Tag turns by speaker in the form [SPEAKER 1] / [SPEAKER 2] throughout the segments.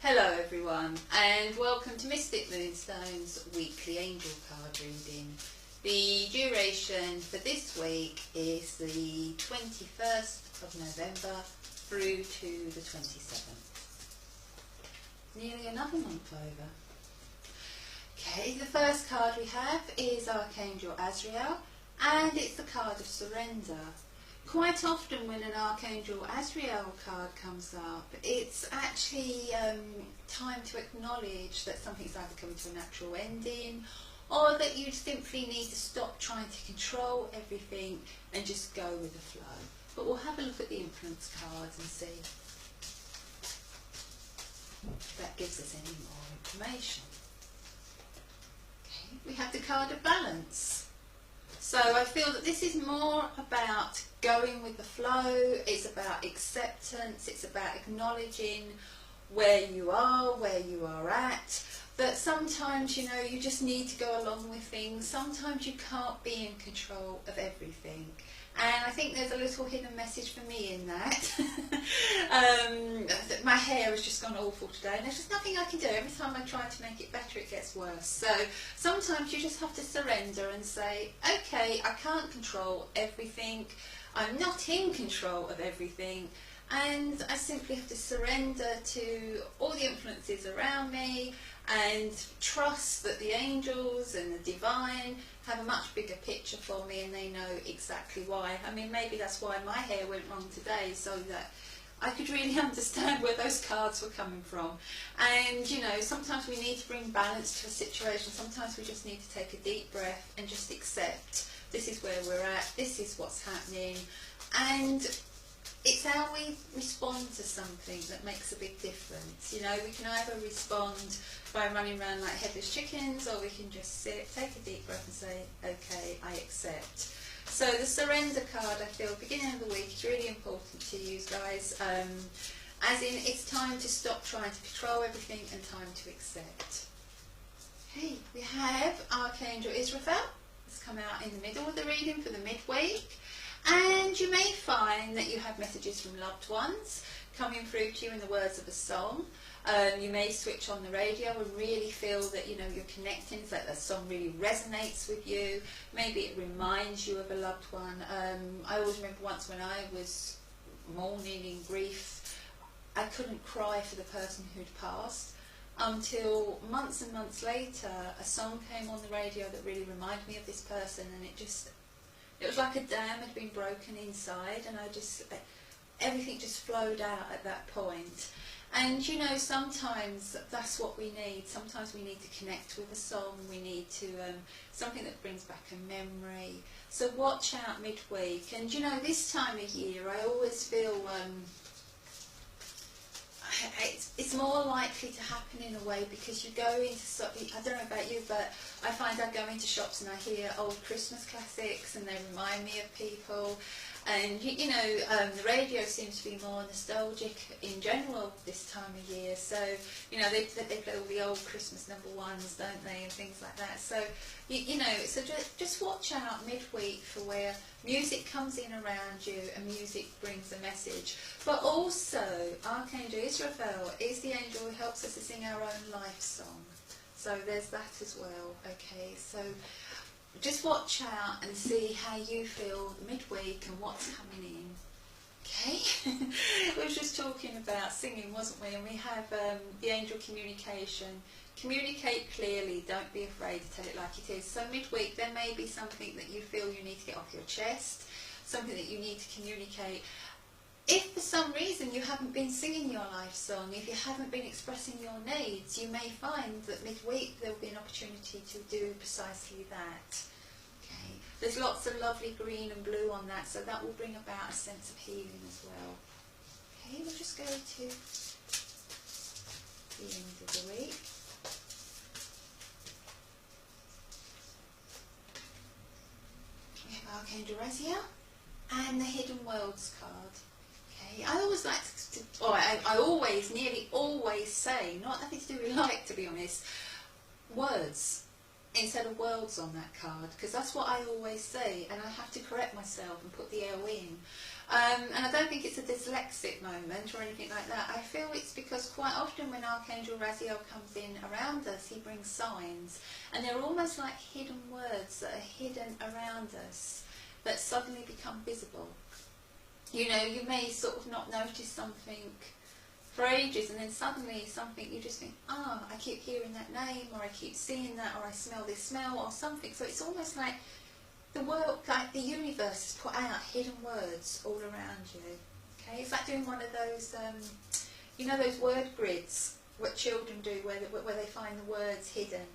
[SPEAKER 1] Hello everyone, and welcome to Mystic Moonstone's weekly angel card reading. The duration for this week is the 21st of November through to the 27th. Nearly another month over. Okay, the first card we have is Archangel Azrael, and it's the card of surrender. Quite often when an Archangel Azrael card comes up, it's actually time to acknowledge that something's either coming to a natural ending, or that you simply need to stop trying to control everything and just go with the flow. But we'll have a look at the influence cards and see if that gives us any more information. Okay, we have the card of balance. So I feel that this is more about going with the flow, it's about acceptance, it's about acknowledging where you are at, that sometimes, you know, you just need to go along with things, sometimes you can't be in control of everything. And I think there's a little hidden message for me in that. My hair has just gone awful today, and there's just nothing I can do. Every time I try to make it better, it gets worse. So sometimes you just have to surrender and say, okay, I can't control everything. I'm not in control of everything. And I simply have to surrender to all the influences around me and trust that the angels and the divine have a much bigger picture for me, and they know exactly why. I mean, maybe that's why my hair went wrong today, so that I could really understand where those cards were coming from. And, you know, sometimes we need to bring balance to a situation. Sometimes we just need to take a deep breath and just accept this is where we're at, this is what's happening. And it's how we respond to something that makes a big difference. You know, we can either respond by running around like headless chickens, or we can just sit, take a deep breath and say, okay, I accept. So the surrender card, I feel, beginning of the week is really important to use, guys. As in, it's time to stop trying to control everything and time to accept. Okay, we have Archangel Israfel. It's come out in the middle of the reading for the midweek. And you may find that you have messages from loved ones coming through to you in the words of a song. You may switch on the radio and really feel that, you know, you're connecting, it's like that song really resonates with you. Maybe it reminds you of a loved one. I always remember once when I was mourning in grief, I couldn't cry for the person who'd passed until months and months later a song came on the radio that really reminded me of this person, and it was like a dam had been broken inside, and everything just flowed out at that point. And, you know, sometimes that's what we need. Sometimes we need to connect with a song. We need to, something that brings back a memory. So watch out midweek. And, you know, this time of year, I always feel it's more likely to happen in a way because you go into, I don't know about you, but I find I go into shops and I hear old Christmas classics and they remind me of people. And, you know, the radio seems to be more nostalgic in general this time of year. So, you know, they play all the old Christmas #1s, don't they, and things like that. So, you know, so just watch out midweek for where music comes in around you and music brings a message. But also, Archangel Israfel is the angel who helps us to sing our own life song. So there's that as well, okay? So just watch out and see how you feel midweek and what's coming in. Okay? We were just talking about singing, wasn't we? And we have the angel communication. Communicate clearly, don't be afraid to tell it like it is. So midweek there may be something that you feel you need to get off your chest, something that you need to communicate. If for some reason you haven't been singing your life song, if you haven't been expressing your needs, you may find that midweek there will be an opportunity to do precisely that. Okay. There's lots of lovely green and blue on that, so that will bring about a sense of healing as well. Okay, we'll just go to the end of the week. We have Archangel Raziel and the Hidden Worlds card. I always like to, or I always, nearly always say, not nothing to do with like, to be honest, words instead of worlds on that card, because that's what I always say, and I have to correct myself and put the L in. And I don't think it's a dyslexic moment or anything like that. I feel it's because quite often when Archangel Raziel comes in around us, he brings signs. And they're almost like hidden words that are hidden around us that suddenly become visible. You know, you may sort of not notice something for ages, and then suddenly something, you just think, I keep hearing that name, or I keep seeing that, or I smell this smell, or something. So it's almost like the world, like the universe has put out hidden words all around you. Okay, it's like doing one of those, you know, those word grids, what children do, where they find the words hidden.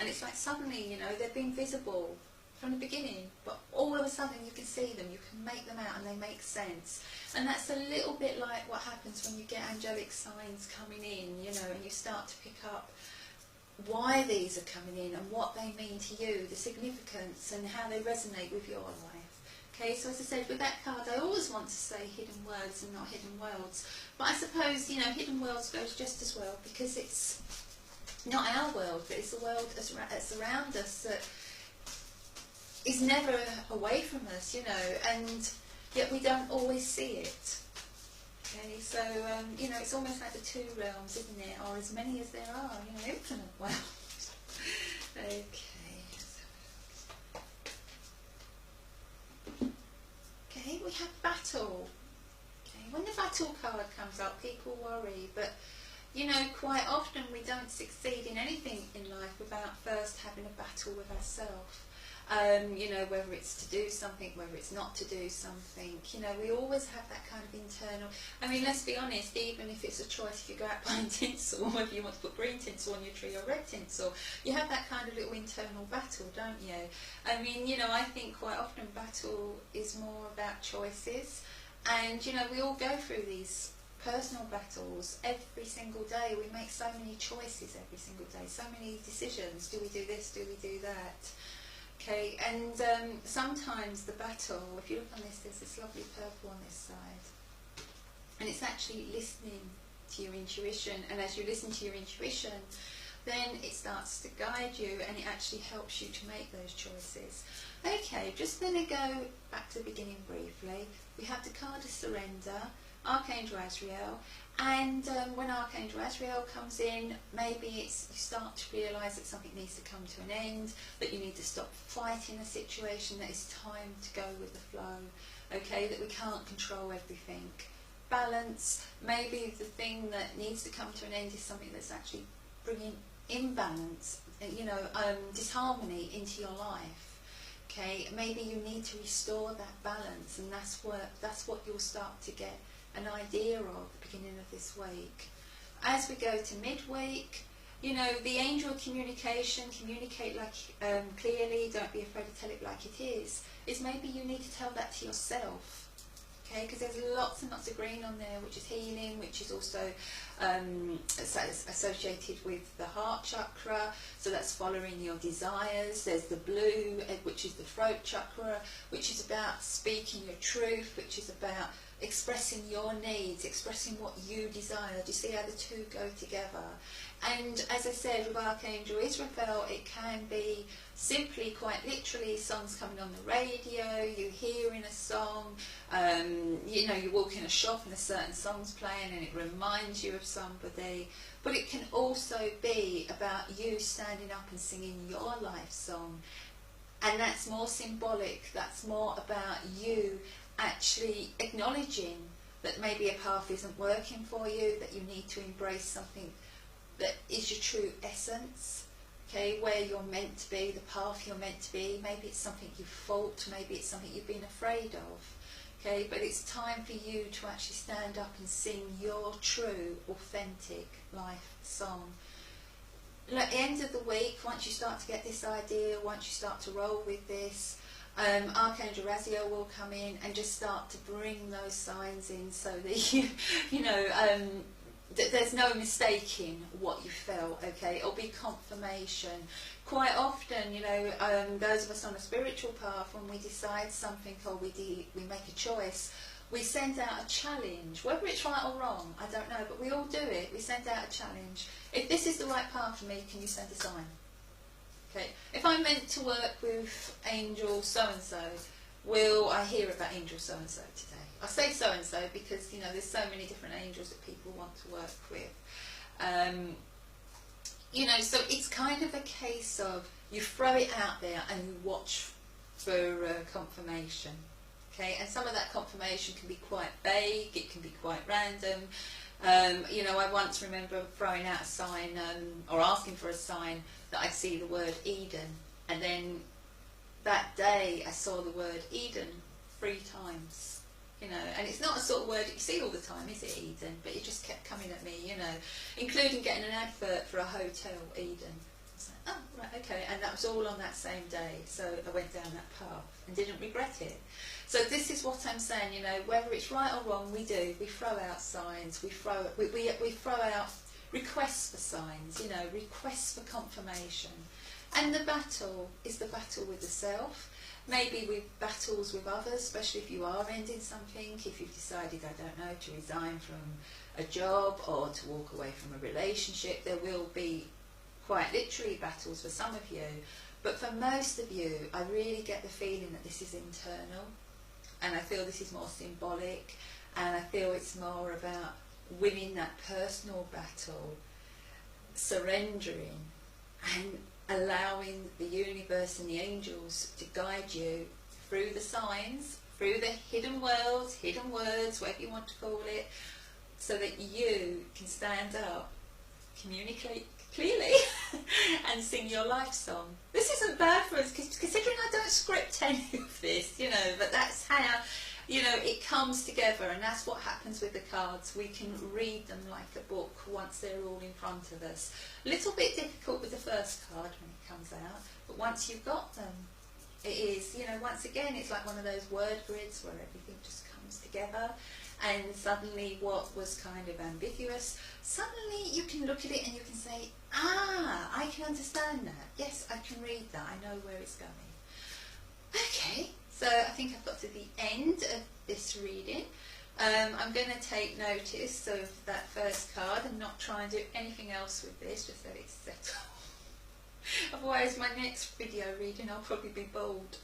[SPEAKER 1] And it's like suddenly, you know, they've been visible from the beginning, but all of a sudden you can see them, you can make them out, and they make sense. And that's a little bit like what happens when you get angelic signs coming in, you know, and you start to pick up why these are coming in and what they mean to you, the significance and how they resonate with your life. Okay, so as I said, with that card, I always want to say hidden words and not hidden worlds. But I suppose, you know, hidden worlds goes just as well, because it's not our world, but it's the world that's around us that is never away from us, you know, and yet we don't always see it. Okay, so, you know, it's almost like the two realms, isn't it? Or as many as there are, you know, infinite worlds. Okay. Okay, we have battle. Okay, when the battle card comes up, people worry, but, you know, quite often we don't succeed in anything in life without first having a battle with ourselves. You know, whether it's to do something, whether it's not to do something, you know, we always have that kind of internal, I mean, let's be honest, even if it's a choice, if you go out buying tinsel, or if you want to put green tinsel on your tree or red tinsel, you have that kind of little internal battle, don't you? I mean, you know, I think quite often battle is more about choices, and, you know, we all go through these personal battles every single day. We make so many choices every single day, so many decisions. Do we do this? Do we do that? Okay, and sometimes the battle, if you look on this, there's this lovely purple on this side, and it's actually listening to your intuition, and as you listen to your intuition, then it starts to guide you, and it actually helps you to make those choices. Okay, just going to go back to the beginning briefly. We have the card of surrender, Archangel Azrael, and when Archangel Azrael comes in, maybe you start to realise that something needs to come to an end, that you need to stop fighting a situation, that it's time to go with the flow, okay, that we can't control everything. Balance, maybe the thing that needs to come to an end is something that's actually bringing imbalance, you know, disharmony into your life. Okay, maybe you need to restore that balance, and that's what you'll start to get an idea of at the beginning of this week. As we go to midweek, you know, the angel communication, communicate like clearly, don't be afraid to tell it like it is maybe you need to tell that to yourself. Okay, because there's lots and lots of green on there, which is healing, which is also associated with the heart chakra, so that's following your desires. There's the blue, which is the throat chakra, which is about speaking your truth, which is about expressing your needs, expressing what you desire. Do you see how the two go together? And as I said, with Archangel Israfel, it can be simply, quite literally, songs coming on the radio, you hearing a song, you know, you walk in a shop and a certain song's playing and it reminds you of somebody. But it can also be about you standing up and singing your life song. And that's more symbolic, that's more about you actually acknowledging that maybe a path isn't working for you, that you need to embrace something that is your true essence, okay, where you're meant to be, the path you're meant to be. Maybe it's something you've fought, maybe it's something you've been afraid of, okay, but it's time for you to actually stand up and sing your true, authentic life song. And at the end of the week, once you start to get this idea, once you start to roll with this, Archangel Raziel will come in and just start to bring those signs in, so that you know, there's no mistaking what you felt, okay? It'll be confirmation. Quite often, you know, those of us on a spiritual path, when we decide something or we make a choice, we send out a challenge. Whether it's right or wrong, I don't know, but we all do it. We send out a challenge. If this is the right path for me, can you send a sign? Okay. If I'm meant to work with angel so-and-so, will I hear about angel so and so today? I say so and so because, you know, there's so many different angels that people want to work with. You know, so it's kind of a case of you throw it out there and you watch for confirmation. Okay, and some of that confirmation can be quite vague, it can be quite random. You know, I once remember throwing out a sign or asking for a sign that I'd see the word Eden, and then that day I saw the word Eden 3 times. You know, and it's not a sort of word you see all the time, is it, Eden? But it just kept coming at me, you know, including getting an advert for a hotel, Eden. I was like, oh, right, okay, and that was all on that same day, so I went down that path and didn't regret it. So this is what I'm saying, you know, whether it's right or wrong, we throw out signs, we throw out requests for signs, you know, requests for confirmation. And the battle is the battle with the self. Maybe with battles with others, especially if you are ending something, if you've decided, I don't know, to resign from a job or to walk away from a relationship. There will be quite literally battles for some of you, but for most of you, I really get the feeling that this is internal, and I feel this is more symbolic, and I feel it's more about winning that personal battle, surrendering, and allowing the universe and the angels to guide you through the signs, through the hidden worlds, hidden words, whatever you want to call it, so that you can stand up, communicate clearly and sing your life song. This isn't bad for us, considering I don't script any of this, you know, but that's how, you know, it comes together, and that's what happens with the cards. We can read them like a book once they're all in front of us. A little bit difficult with the first card when it comes out, but once you've got them, it is, you know, once again, it's like one of those word grids where everything just comes together, and suddenly what was kind of ambiguous, suddenly you can look at it and you can say, ah, I can understand that. Yes, I can read that. I know where it's going. Okay. So I think I've got to the end of this reading. I'm going to take notice of that first card and not try and do anything else with this, just so it's settled. Otherwise my next video reading I'll probably be bold.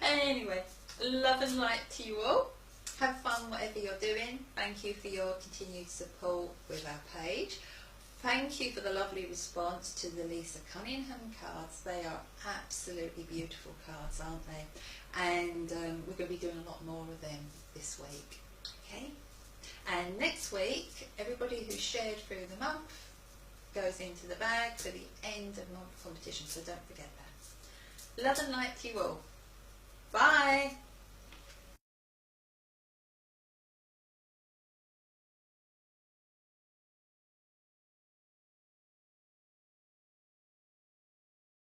[SPEAKER 1] Anyway, love and light to you all. Have fun whatever you're doing. Thank you for your continued support with our page. Thank you for the lovely response to the Lisa Cunningham cards. They are absolutely beautiful cards, aren't they? And we're going to be doing a lot more of them this week. Okay? And next week, everybody who shared through the month goes into the bag for the end of month competition, so don't forget that. Love and light to you all.